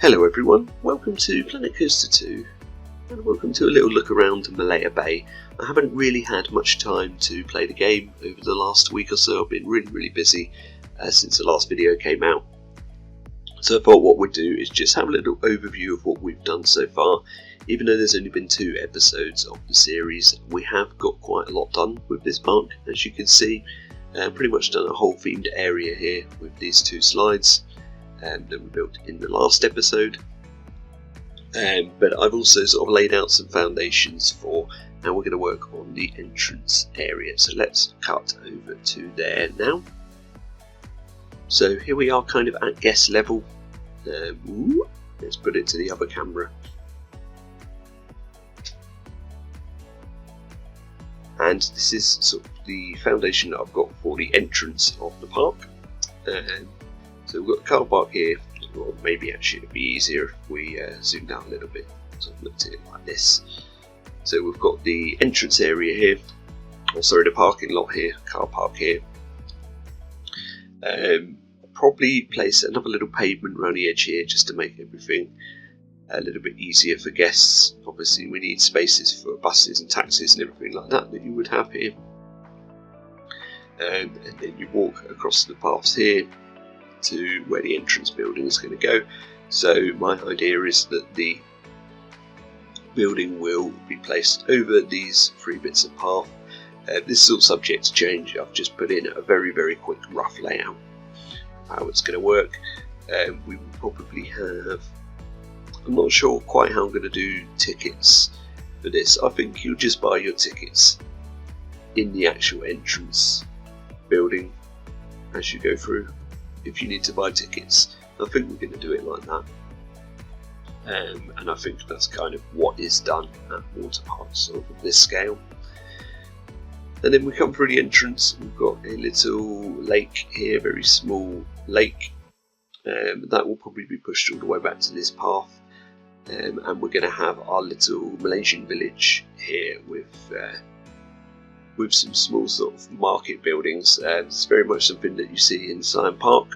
Hello everyone, welcome to Planet Coaster 2 and welcome to a little look around Malaya Bay. I haven't really had much time to play the game over the last week or so. I've been really busy since the last video came out. So I thought what we'd do is just have a little overview of what we've done so far. Even though there's only been 2 episodes of the series, we have got quite a lot done with this park, as you can see. Pretty much done a whole themed area here with these 2 slides that we built in the last episode. But I've also sort of laid out some foundations for how we're going to work on the entrance area. So let's cut over to there now. So here we are kind of at guest level. Let's put it to the other camera. And this is sort of the foundation that I've got for the entrance of the park. So we've got the car park here, or maybe actually it'd be easier if we zoom down a little bit. So I've looked at it like this. So we've got the entrance area here, or sorry, the parking lot here, car park here. Probably place another little pavement around the edge here just to make everything a little bit easier for guests. Obviously we need spaces for buses and taxis and everything like that you would have here. And then you walk across the paths here to where the entrance building is going to go. So my idea is that the building will be placed over these 3 bits of path. This is all subject to change. I've just put in a very quick rough layout of how it's going to work. We will probably have, I'm not sure quite how I'm going to do tickets for this. I think you'll just buy your tickets in the actual entrance building as you go through. If you need to buy tickets, I think we're going to do it like that. And I think that's kind of what is done at Waterpark, sort of this scale. And then we come through the entrance, we've got a little lake here, very small lake. That will probably be pushed all the way back to this path. And we're going to have our little Malaysian village here with some small sort of market buildings. It's very much something that you see in Slide Park,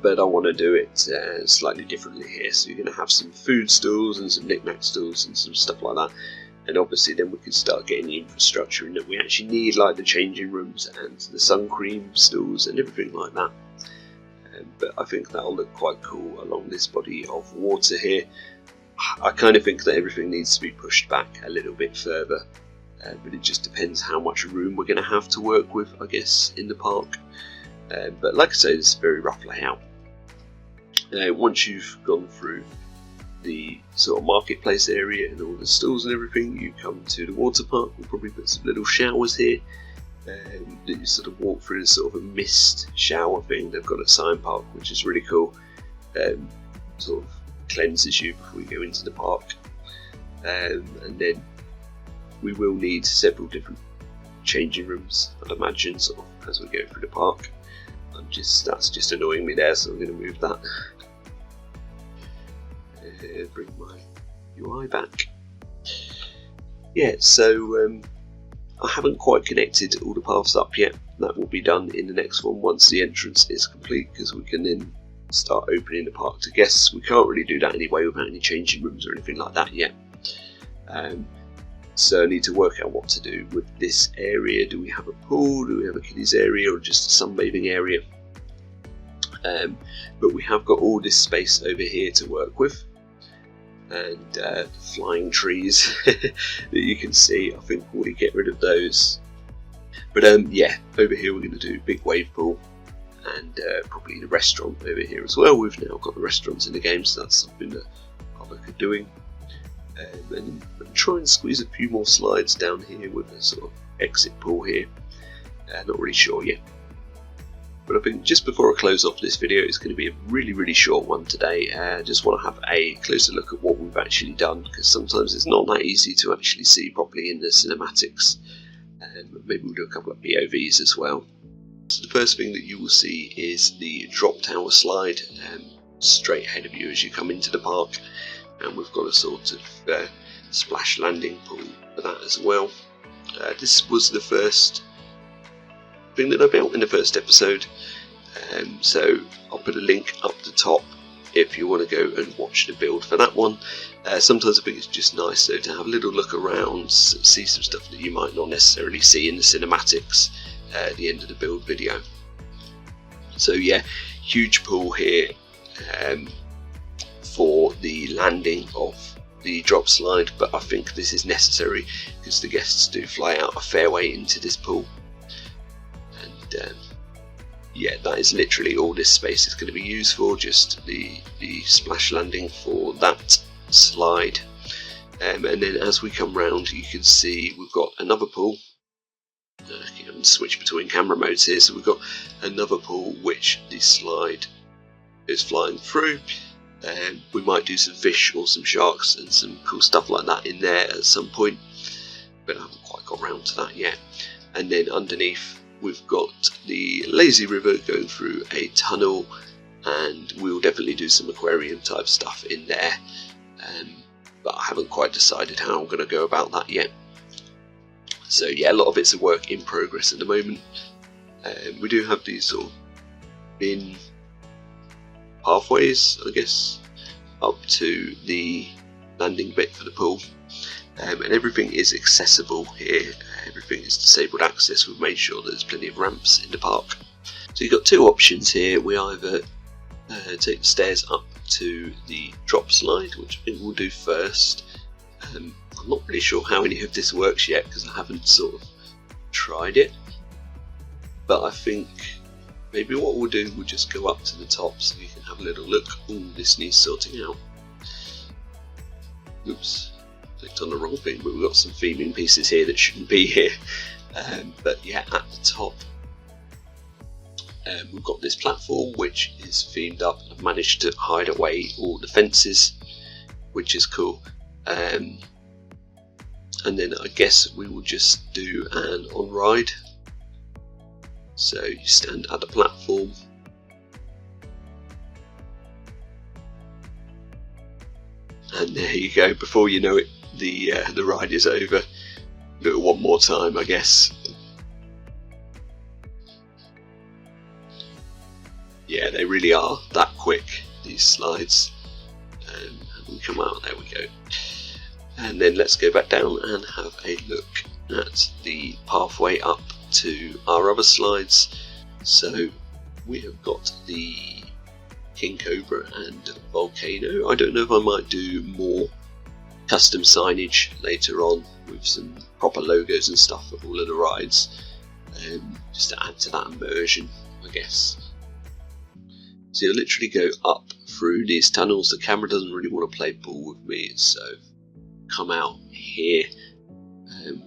but I want to do it slightly differently here. So you're going to have some food stalls and some knick-knack stalls and some stuff like that. And obviously then we can start getting the infrastructure in that we actually need, like the changing rooms and the sun cream stalls and everything like that. But I think that'll look quite cool along this body of water here. I kind of think that everything needs to be pushed back a little bit further. But it just depends how much room we're going to have to work with, I guess, in the park. But like I say, it's a very rough layout. Once you've gone through the sort of marketplace area and all the stalls and everything, you come to the water park. We'll probably put some little showers here that you sort of walk through, sort of a mist shower thing they've got at Slide Park, which is really cool. Sort of cleanses you before you go into the park. And then we will need several different changing rooms, I'd imagine, sort of as we go through the park. That's just annoying me there, so I'm going to move that. Bring my UI back. Yeah, so I haven't quite connected all the paths up yet. That will be done in the next one once the entrance is complete, because we can then start opening the park to guests. We can't really do that anyway without any changing rooms or anything like that yet. So I need to work out what to do with this area. Do we have a pool? Do we have a kiddies area, or just a sunbathing area? But we have got all this space over here to work with, and flying trees that you can see. I think we'll get rid of those. But yeah, over here we're going to do a big wave pool, and probably the restaurant over here as well. We've now got the restaurants in the game, so that's something that I'll look at doing. And try and squeeze a few more slides down here with a sort of exit pool here. Not really sure yet. But I think just before I close off this video, it's going to be a really short one today. I just want to have a closer look at what we've actually done, because sometimes it's not that easy to actually see properly in the cinematics. Maybe we'll do a couple of POVs as well. So the first thing that you will see is the drop tower slide straight ahead of you as you come into the park. And we've got a sort of splash landing pool for that as well. This was the first thing that I built in the first episode, so I'll put a link up the top if you want to go and watch the build for that one. Sometimes I think it's just nice though to have a little look around, see some stuff that you might not necessarily see in the cinematics at the end of the build video. So yeah, huge pool here for the landing of the drop slide, but I think this is necessary because the guests do fly out a fair way into this pool. And yeah, that is literally all this space is going to be used for, just the splash landing for that slide. And then as we come round, you can see we've got another pool. You can switch between camera modes here, so we've got another pool which the slide is flying through. We might do some fish or some sharks and some cool stuff like that in there at some point, but I haven't quite got round to that yet. And then underneath we've got the lazy river going through a tunnel, and we'll definitely do some aquarium type stuff in there, but I haven't quite decided how I'm going to go about that yet. So yeah, a lot of it's a work in progress at the moment. We do have these sort of bin pathways, I guess, up to the landing bit for the pool, and everything is accessible here. Everything is disabled access. We've made sure that there's plenty of ramps in the park. So you've got two options here. We either take the stairs up to the drop slide, which I think we'll do first. I'm not really sure how any of this works yet because I haven't sort of tried it, but I think maybe what we'll do, we'll just go up to the top so you can have a little look. Oh, this needs sorting out. Oops, clicked on the wrong thing, but we've got some theming pieces here that shouldn't be here. But yeah, at the top we've got this platform which is themed up. I've managed to hide away all the fences, which is cool. And then I guess we will just do an on-ride. So you stand at the platform, and there you go. Before you know it, the ride is over. Do it one more time, I guess. Yeah, they really are that quick, these slides. And we come out, there we go. And then let's go back down and have a look at the pathway up to our other slides. So we have got the King Cobra and Volcano. I don't know if I might do more custom signage later on with some proper logos and stuff for all of the rides, just to add to that immersion, I guess. So you literally go up through these tunnels. The camera doesn't really want to play ball with me, so come out here.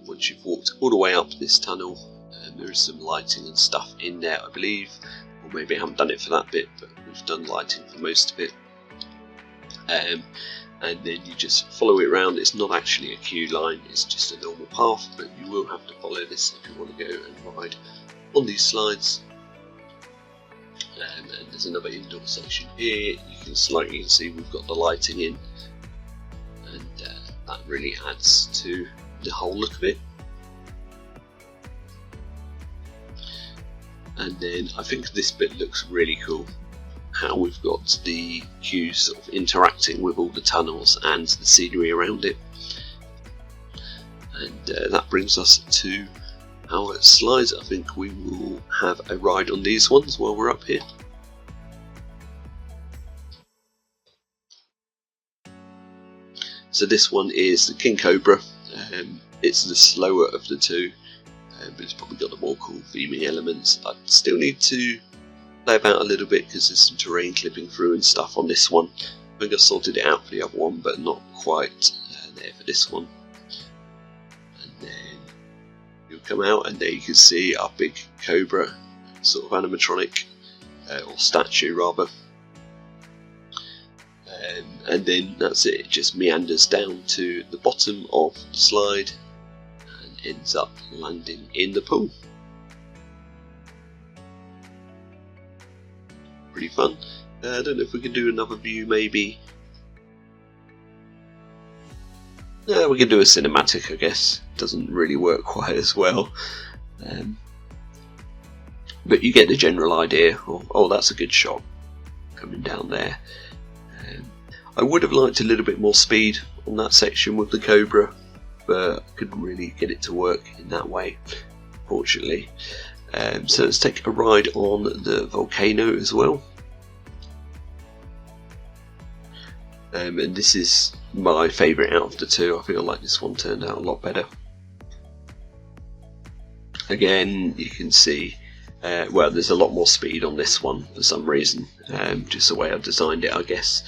Once you've walked all the way up this tunnel, there is some lighting and stuff in there, I believe, or maybe I haven't done it for that bit, but we've done lighting for most of it. And then you just follow it around. It's not actually a queue line, it's just a normal path, but you will have to follow this if you want to go and ride on these slides. And there's another indoor section here. You can see we've got the lighting in, and that really adds to the whole look of it. And then I think this bit looks really cool, how we've got the queues sort of interacting with all the tunnels and the scenery around it. And that brings us to our slides. I think we will have a ride on these ones while we're up here. So this one is the King Cobra. It's the slower of the two, but it's probably got the more cool theming elements. I still need to play about a little bit because there's some terrain clipping through and stuff on this one. I think I sorted it out for the other one, but not quite there for this one. And then you'll come out, and there you can see our big Cobra, sort of animatronic, or statue rather. And then that's it, it just meanders down to the bottom of the slide and ends up landing in the pool. Pretty fun. I don't know if we can do another view maybe. Yeah, we can do a cinematic, I guess. Doesn't really work quite as well. But you get the general idea. Oh, that's a good shot coming down there. I would have liked a little bit more speed on that section with the Cobra, but I couldn't really get it to work in that way, fortunately. So let's take a ride on the Volcano as well. And this is my favourite out of the two. I feel like this one turned out a lot better. Again, you can see, well, there's a lot more speed on this one for some reason, just the way I've designed it, I guess.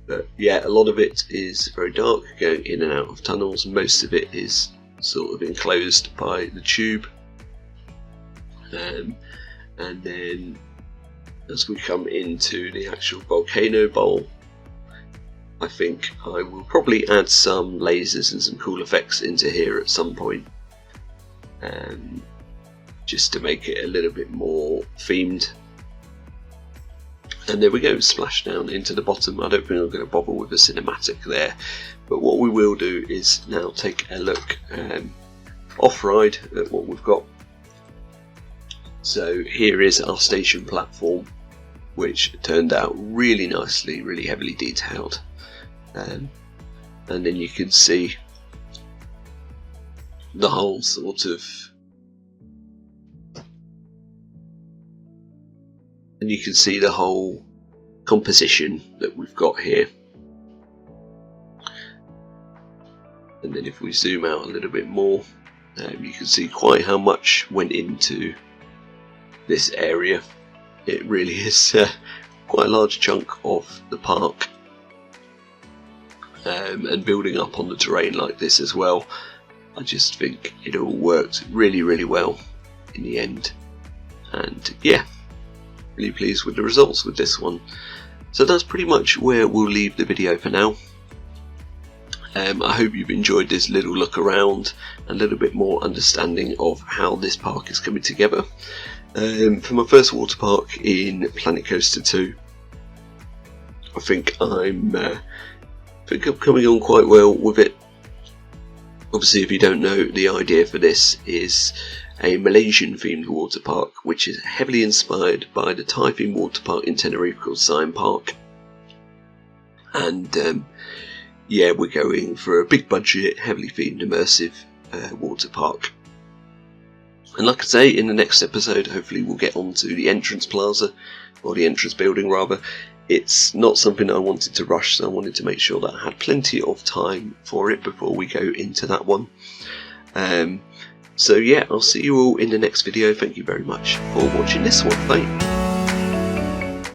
But yeah, a lot of it is very dark, going in and out of tunnels. Most of it is sort of enclosed by the tube. And then as we come into the actual volcano bowl, I think I will probably add some lasers and some cool effects into here at some point, just to make it a little bit more themed. And there we go, splash down into the bottom. I don't think I'm going to bother with a cinematic there, but what we will do is now take a look off-ride at what we've got. So here is our station platform, which turned out really nicely, really heavily detailed. And then you can see the whole sort of, and you can see the whole composition that we've got here. And then if we zoom out a little bit more, you can see quite how much went into this area. It really is quite a large chunk of the park. And building up on the terrain like this as well, I just think it all worked really, really well in the end. And yeah, really pleased with the results with this one. So that's pretty much where we'll leave the video for now. I hope you've enjoyed this little look around, a little bit more understanding of how this park is coming together. For my first water park in Planet Coaster 2, I think I'm coming on quite well with it. Obviously, if you don't know, the idea for this is a Malaysian themed water park, which is heavily inspired by the Thai themed water park in Tenerife called Siam Park. And yeah, we're going for a big budget, heavily themed, immersive water park. And like I say, in the next episode, hopefully we'll get onto the entrance plaza, or the entrance building rather. It's not something I wanted to rush, so I wanted to make sure that I had plenty of time for it before we go into that one. So yeah, I'll see you all in the next video. Thank you very much for watching this one. Bye.